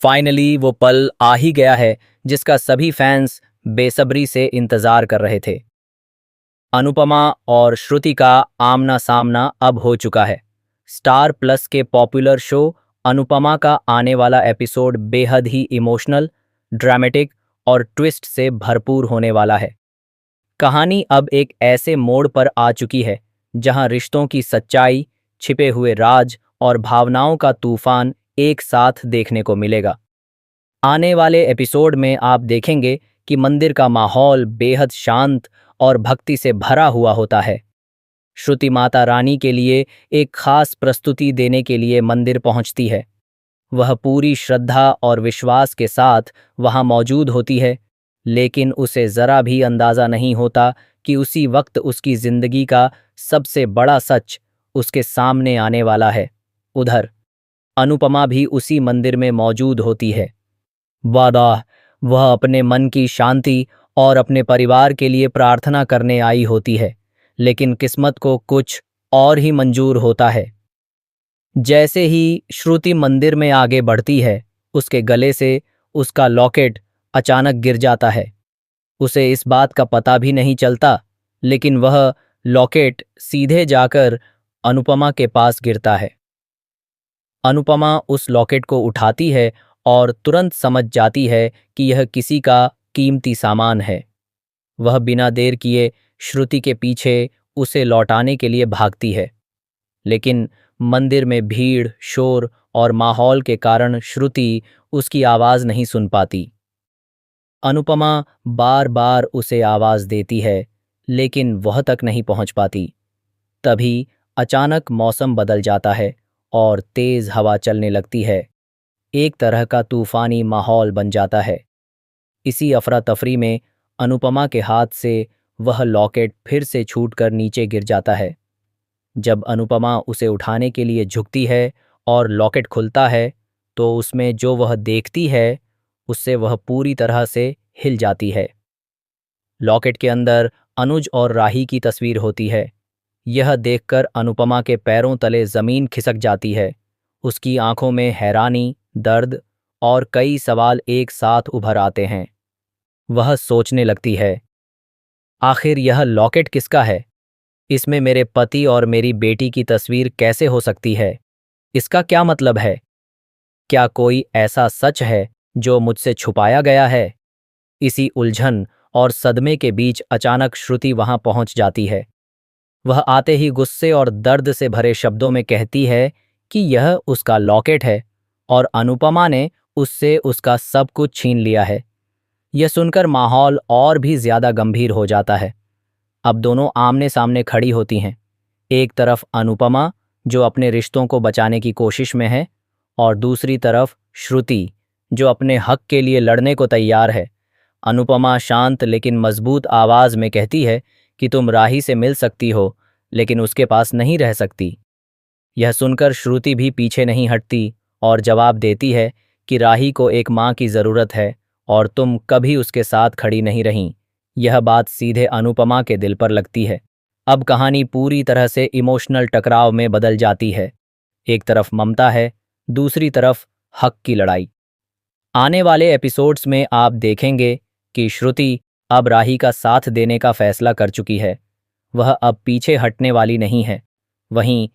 Finally वो पल आ ही गया है जिसका सभी फैंस बेसब्री से इंतजार कर रहे थे। अनुपमा और श्रुति का आमना सामना अब हो चुका है। स्टार प्लस के पॉपुलर शो अनुपमा का आने वाला एपिसोड बेहद ही इमोशनल, ड्रामेटिक और ट्विस्ट से भरपूर होने वाला है। कहानी अब एक ऐसे मोड़ पर आ चुकी है जहां रिश्तों की सच्चाई, छिपे हुए राज और भावनाओं का तूफान एक साथ देखने को मिलेगा। आने वाले एपिसोड में आप देखेंगे कि मंदिर का माहौल बेहद शांत और भक्ति से भरा हुआ होता है। श्रुति माता रानी के लिए एक खास प्रस्तुति देने के लिए मंदिर पहुंचती है। वह पूरी श्रद्धा और विश्वास के साथ वहां मौजूद होती है, लेकिन उसे जरा भी अंदाजा नहीं होता कि उसी वक्त उसकी जिंदगी का सबसे बड़ा सच उसके सामने आने वाला है। उधर अनुपमा भी उसी मंदिर में मौजूद होती है। वादा, वह अपने मन की शांति और अपने परिवार के लिए प्रार्थना करने आई होती है, लेकिन किस्मत को कुछ और ही मंजूर होता है। जैसे ही श्रुति मंदिर में आगे बढ़ती है, उसके गले से उसका लॉकेट अचानक गिर जाता है। उसे इस बात का पता भी नहीं चलता, लेकिन वह लॉकेट सीधे जाकर अनुपमा के पास गिरता है। अनुपमा उस लॉकेट को उठाती है और तुरंत समझ जाती है कि यह किसी का कीमती सामान है। वह बिना देर किए श्रुति के पीछे उसे लौटाने के लिए भागती है, लेकिन मंदिर में भीड़, शोर और माहौल के कारण श्रुति उसकी आवाज नहीं सुन पाती। अनुपमा बार बार उसे आवाज देती है, लेकिन वह तक नहीं पहुंच पाती। तभी अचानक मौसम बदल जाता है और तेज हवा चलने लगती है। एक तरह का तूफानी माहौल बन जाता है। इसी अफरा तफरी में अनुपमा के हाथ से वह लॉकेट फिर से छूटकर नीचे गिर जाता है। जब अनुपमा उसे उठाने के लिए झुकती है और लॉकेट खुलता है, तो उसमें जो वह देखती है उससे वह पूरी तरह से हिल जाती है। लॉकेट के अंदर अनुज और राही की तस्वीर होती है। यह देखकर अनुपमा के पैरों तले जमीन खिसक जाती है। उसकी आंखों में हैरानी, दर्द और कई सवाल एक साथ उभर आते हैं। वह सोचने लगती है, आखिर यह लॉकेट किसका है? इसमें मेरे पति और मेरी बेटी की तस्वीर कैसे हो सकती है? इसका क्या मतलब है? क्या कोई ऐसा सच है जो मुझसे छुपाया गया है? इसी उलझन और सदमे के बीच अचानक श्रुति वहां पहुंच जाती है। वह आते ही गुस्से और दर्द से भरे शब्दों में कहती है कि यह उसका लॉकेट है और अनुपमा ने उससे उसका सब कुछ छीन लिया है। यह सुनकर माहौल और भी ज्यादा गंभीर हो जाता है। अब दोनों आमने सामने खड़ी होती हैं। एक तरफ अनुपमा, जो अपने रिश्तों को बचाने की कोशिश में है, और दूसरी तरफ श्रुति, जो अपने हक के लिए लड़ने को तैयार है। अनुपमा शांत लेकिन मजबूत आवाज में कहती है कि तुम राही से मिल सकती हो, लेकिन उसके पास नहीं रह सकती। यह सुनकर श्रुति भी पीछे नहीं हटती और जवाब देती है कि राही को एक माँ की जरूरत है और तुम कभी उसके साथ खड़ी नहीं रहीं। यह बात सीधे अनुपमा के दिल पर लगती है। अब कहानी पूरी तरह से इमोशनल टकराव में बदल जाती है। एक तरफ ममता है, दूसरी तरफ हक की लड़ाई। आने वाले एपिसोड्स में आप देखेंगे कि श्रुति अब राही का साथ देने का फैसला कर चुकी है। वह अब पीछे हटने वाली नहीं है। वहीं